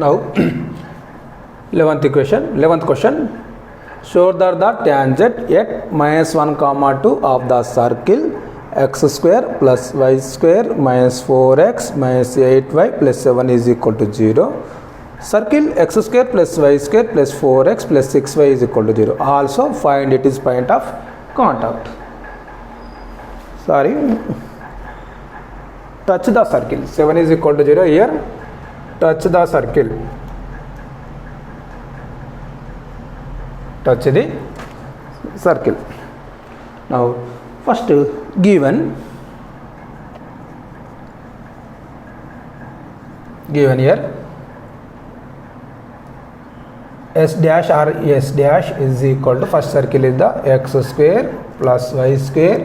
Now 11th question. Show that the tangent at -1, 2 of the circle x square plus y square minus 4x minus 8y plus 7 is equal to 0. Circle x square plus y square plus 4x plus 6y is equal to 0. Also find its point of contact. Touch the circle. 7 is equal to 0 here. Touch the circle. Touch the circle. Now first given here s dash or s dash is equal to, first circle is the x square plus y square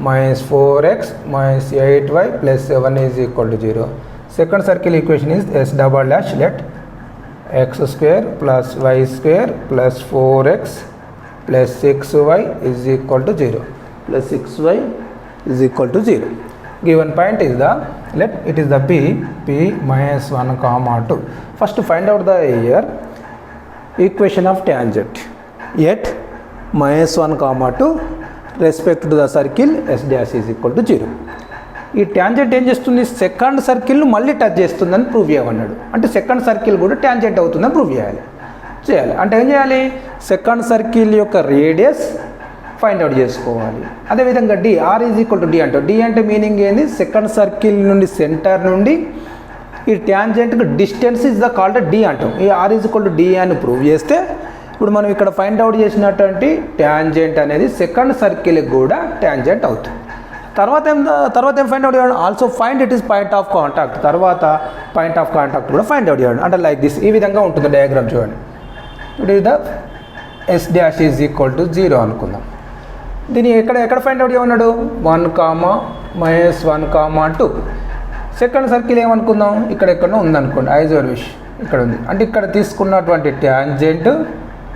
minus 4x minus 8y plus 7 is equal to 0. Second circle equation is s double dash, let x square plus y square plus 4x plus 6y is equal to 0. Plus 6y is equal to 0. Given point is the, let it is the p minus 1, 2. First find out the here equation of tangent at -1, 2 respect to the circle s dash is equal to 0. ఈ tangent ఏం చేస్తుంది, second సర్కిల్ను మళ్ళీ touch చేస్తుందని prove చేయమన్నాడు. అంటే second circle కూడా tangent అవుతుందని prove చేయాలి. అంటే ఏం చేయాలి, సెకండ్ సర్కిల్ యొక్క రేడియస్ ఫైండ్ అవుట్ చేసుకోవాలి. అదేవిధంగా D, R is equal to D అంటాం. డి అంటే మీనింగ్ ఏంది, సెకండ్ సర్కిల్ నుండి సెంటర్ నుండి ఈ ట్యాంజెంట్కి distance is the called D అంటాం. ఈ R is equal to D అని ప్రూవ్ చేస్తే ఇప్పుడు మనం ఇక్కడ ఫైండ్ అవుట్ చేసినటువంటి ట్యాంజెంట్ అనేది సెకండ్ సర్కిల్కి కూడా ట్యాంజెంట్ అవుతుంది. తర్వాత ఏం ఫైండ్ అవుట్ చేయాలి, also find it is point of contact. తర్వాత పాయింట్ ఆఫ్ కాంటాక్ట్ కూడా ఫైండ్ అవుట్ చేయాలి. అంటే లైక్ దిస్, ఈ విధంగా ఉంటుంది డయాగ్రామ్ చూడండి. It is the yes dash is equal to 0 అనుకుందాం. దీన్ని ఎక్కడ ఫైండ్ అవుట్ చేయమన్నాడు, 1, -1, 2. సెకండ్ సర్కిల్ ఏమనుకుందాం, ఎక్కడో ఉందనుకోండి, ఐజోర్విష్ ఇక్కడ ఉంది. అంటే ఇక్కడ తీసుకున్నటువంటి ట్యాంజెంట్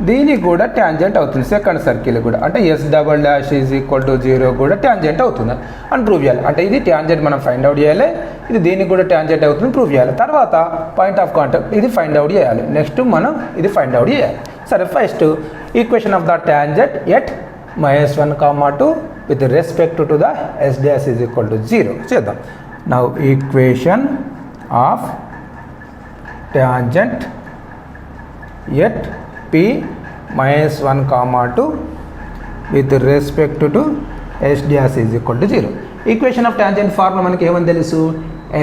దీనికి కూడా ట్యాంజెంట్ అవుతుంది సెకండ్ సర్కిల్ కూడా. అంటే S double dash is equal to 0 కూడా ట్యాంజెంట్ అవుతుంది అని ప్రూవ్ చేయాలి. అంటే ఇది ట్యాంజెంట్ మనం ఫైండ్ అవుట్ చేయాలి, ఇది దీనికి కూడా ట్యాంజెంట్ అవుతుంది ప్రూవ్ చేయాలి. తర్వాత పాయింట్ ఆఫ్ కాంటాక్ట్ ఇది ఫైండ్ అవుట్ చేయాలి. నెక్స్ట్ మనం ఇది ఫైండ్ అవుట్ చేయాలి. సరే, first equation of the tangent at -1, 2 with respect to the yes dash is equal to 0 చేద్దాం. Now equation of tangent at p -1, 2 with respect to s dash is equal to 0. Equation of tangent formula మనకి ఏమని తెలుసు,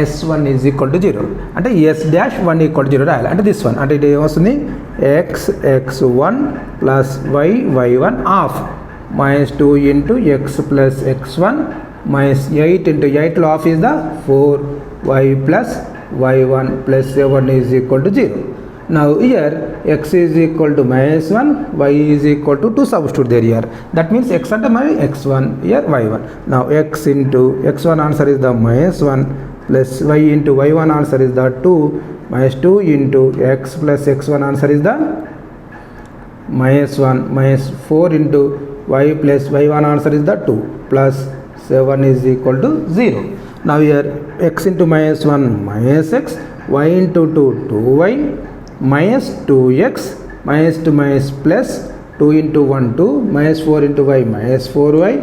s1 is equal to 0 అంటే s dash 1 equal to 0 రాయాలి. అంటే this one, అంటే ఇది ఏమొస్తుంది, x1 plus y1 of -2 into x plus x1 minus 8 into 8 లో of is the 4y plus y1 plus 7 is equal to 0. Now here x is equal to -1, y is equal to 2, substitute there here. That means x అంటే మరి x1, here y1. Now x into x1 answer is the -1 plus y into y1 answer is the 2 minus 2 into x plus x1 answer is the -1 minus 4 into y plus y1 answer is the 2 plus 7 is equal to 0. Now here x into -1 minus x, y into 2 2y minus 2x minus 2 minus plus 2 into 1 2 minus 4 into y minus 4y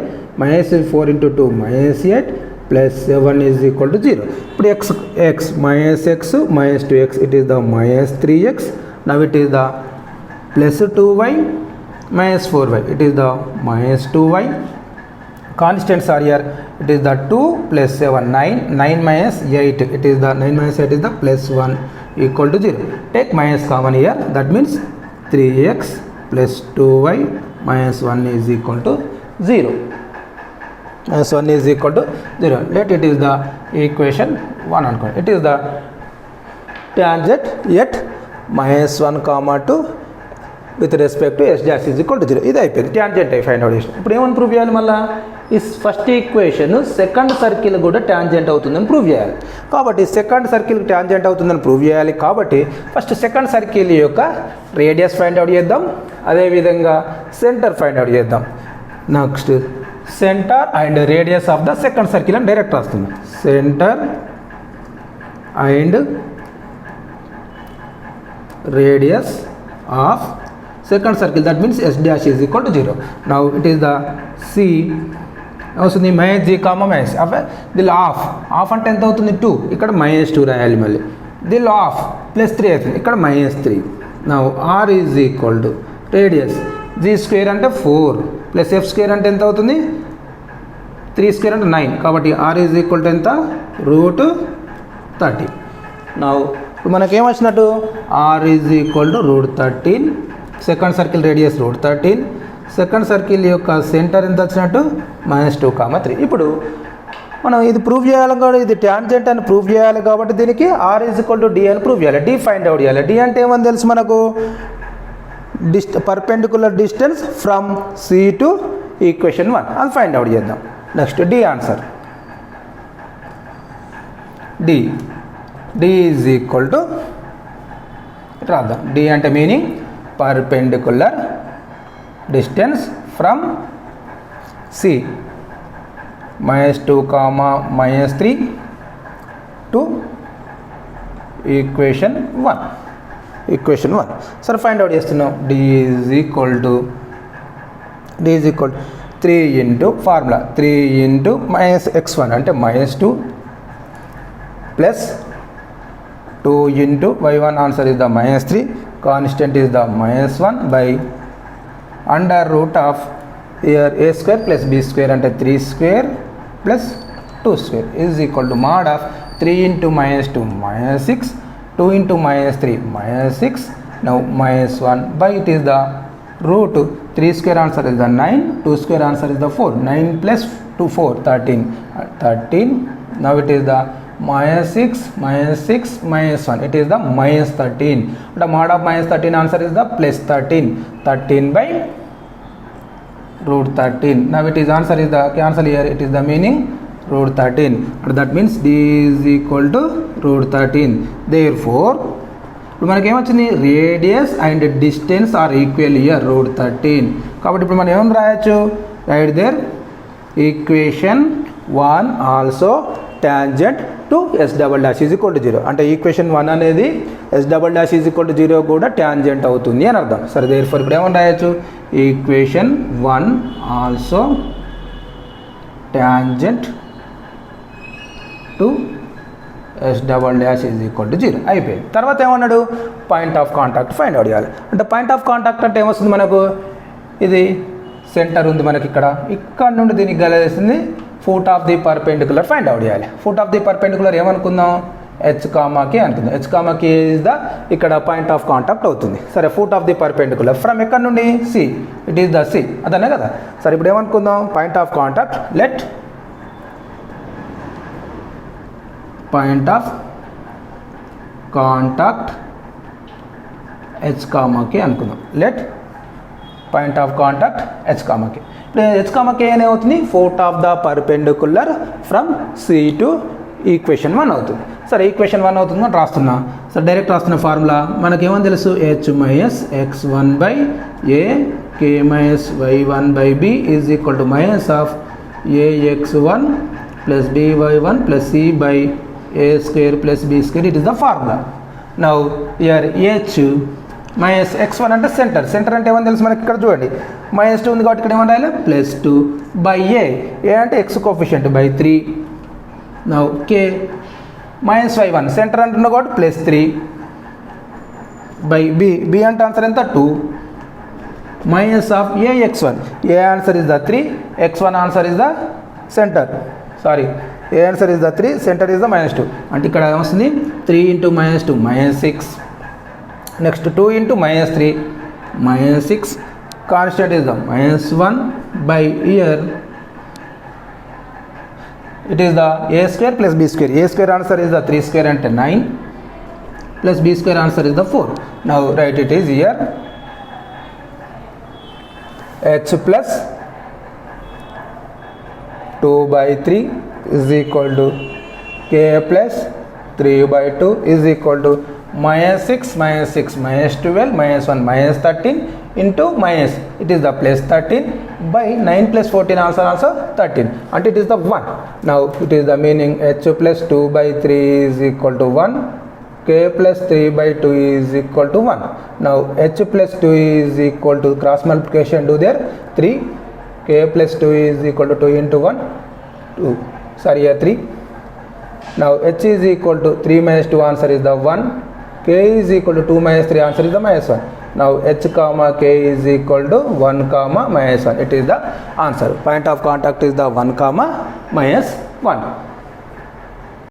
minus 4 into 2 minus 8 plus 7 is equal to 0. ఇప్పుడు x minus x minus 2x, it is the minus 3x. Now it is the plus 2y minus 4y, it is the minus 2y. Constants are here, it is the 2 plus 7 9 minus 8, it is the 9 minus 8 is the plus 1 equal to 0. Take minus common here, that means 3x plus 2y minus 1 is equal to 0. Minus 1 is equal to 0. Let it is the equation 1 అనుకోండి. It is the tangent at -1, 2 with respect to s dash is equal to 0. ఇది అయిపోయింది, tangent అయి find out చేసిన. ఇప్పుడు ఏమని prove చేయాలి, మళ్ళీ ఈ ఫస్ట్ ఈక్వేషన్ సెకండ్ సర్కిల్ కూడా ట్యాంజెంట్ అవుతుందని ప్రూవ్ చేయాలి. కాబట్టి సెకండ్ సర్కిల్కి ట్యాంజెంట్ అవుతుందని ప్రూవ్ చేయాలి. కాబట్టి ఫస్ట్ సెకండ్ సర్కిల్ యొక్క రేడియస్ ఫైండ్ అవుట్ చేద్దాం, అదేవిధంగా సెంటర్ ఫైండ్ అవుట్ చేద్దాం. Next centre and radius of the second circle అని డైరెక్ట్ రాస్తుంది. Centre and radius of second circle, that means S dash is equal to 0. Now it is the C అవుతుంది minus G comma minus F దిల్ ఆఫ్ అంటే ఎంత అవుతుంది 2, ఇక్కడ -2 రాయాలి. మళ్ళీ దిల్ ఆఫ్ +3 అవుతుంది, ఇక్కడ -3. Now R is equal to radius G square అంటే 4 ప్లస్ ఎఫ్ స్క్వేర్ అంటే ఎంత అవుతుంది 3 స్క్వేర్ అంటే 9, కాబట్టి ఆర్ ఈజ్ ఈక్వల్ టు ఎంత √30. నౌ ఇప్పుడు మనకేం వచ్చినట్టు R is equal to √13, second circle radius √13, second circle యొక్క సెంటర్ ఎంత వచ్చినట్టు -2,3. ఇప్పుడు మనం ఇది ప్రూవ్ చేయాలి కాబట్టి ఇది ట్యాంజెంట్ అని ప్రూవ్ చేయాలి కాబట్టి దీనికి R is equal to D అని ప్రూవ్ చేయాలి. డి ఫైండ్ అవుట్ చేయాలి. డి అంటే ఏమని తెలుసు మనకు, perpendicular distance from C to equation 1, అది ఫైండ్ అవుట్ చేద్దాం. Next D answer, D is equal to రాద్దాం. డి అంటే meaning perpendicular distance from C -2, -3 to equation 1. సరే ఫైండ్ అవుట్ చేస్తున్నాం. D is equal to 3 into formula 3 into -x1 అంటే -2 plus 2 into y1 answer is the -3, constant is the -1 by under root of here a square plus b square అంటే 3 square plus 2 square is equal to mod of 3 into -2 -6, 2 into -3 -6, now -1 by it is the root 3 square answer is the 9, 2 square answer is the 4, 9 plus 2 4 13. Now it is the -6 -1, it is the -13. The mod of -13 answer is the +13 by √13. Now it is answer is the cancel here, it is the meaning √13. That means D is equal to √13. Therefore ఇప్పుడు మనకి ఏమొచ్చింది, radius and distance are equal here √13. కాబట్టి ఇప్పుడు మనం ఏమని రాయొచ్చు, right there equation 1 also tangent to S" is equal to 0. అంటే equation 1 అనేది S" ఈజ్ ఈక్వల్ టు 0 కూడా టాంజెంట్ అవుతుంది అని అర్థం. సరే దేర్ఫోర్ ఇప్పుడు ఏమని రాయొచ్చు, equation 1 also tangent to S" is equal to 0 అయిపోయింది. తర్వాత ఏమన్నాడు, point of contact find out చేయాలి. అంటే పాయింట్ ఆఫ్ కాంటాక్ట్ అంటే ఏమొస్తుంది మనకు, ఇది సెంటర్ ఉంది మనకి ఇక్కడ నుండి దీనికి గలేస్తుంది foot of the perpendicular find out చేయాలి. ఫూట్ ఆఫ్ ది పర్పెండిక్యులర్ ఏమనుకుందాం, H,K అనుకుందాం. H,K ఈజ్ ద ఇక్కడ పాయింట్ ఆఫ్ కాంటాక్ట్ అవుతుంది. సరే foot of the perpendicular from ఎక్కడ నుండి C, it is the C, అదనే కదా. సరే ఇప్పుడు ఏమనుకుందాం, point of contact, let point of contact H,K అనుకుందాం. Let point of contact H,K. ఇప్పుడు H,K ఏమవుతుంది, foot of the perpendicular from C to equation 1 అవుతుంది. సరే ఈక్వేషన్ 1 అవుతుంది అని రాస్తున్నా. సరే డైరెక్ట్ రాస్తున్న ఫార్ములా మనకేమని తెలుసు, H - x1 by a k - y1 by b is equal to minus of ax1 plus by1 plus c by a square plus b square, it is the formula. Now here H -x1 అంటే centre అంటే ఏమని తెలుసు మనకి, ఇక్కడ చూడండి -2 ఉంది కాబట్టి ఇక్కడ ఏమని రాయాలి, +2 by a అంటే x coefficient by 3. Now k -y1 centre అంటున్నా కాబట్టి +3 by b అంటే ఆన్సర్ ఎంత 2 minus of ax1, a answer is the 3, x1 answer is the centre, sorry a answer is the 3, centre is the -2. అంటే ఇక్కడ ఏమొస్తుంది 3 into -2 -6, next 2 into -3 -6, constant is the -1 by here it is the a square plus b square. A square answer is the 3 square and 9 plus b square answer is the 4. Now write it is here h plus 2 by 3 is equal to k plus 3 by 2 is equal to -6 -12 -1 -13 into minus, it is the +13 by 9 plus 14 also 13, and it is the 1. Now it is the meaning h plus 2 by 3 is equal to 1. k plus 3 by 2 is equal to 1. Now h plus 2 is equal to cross multiplication, do there 3, k plus 2 is equal to 2 into 1, 2, sorry here 3. Now h is equal to 3 minus 2, answer is the 1, k is equal to 2 minus 3, answer is the minus 1. Now h comma k is equal to 1 comma minus 1, it is the answer. Point of contact is the 1 comma minus 1.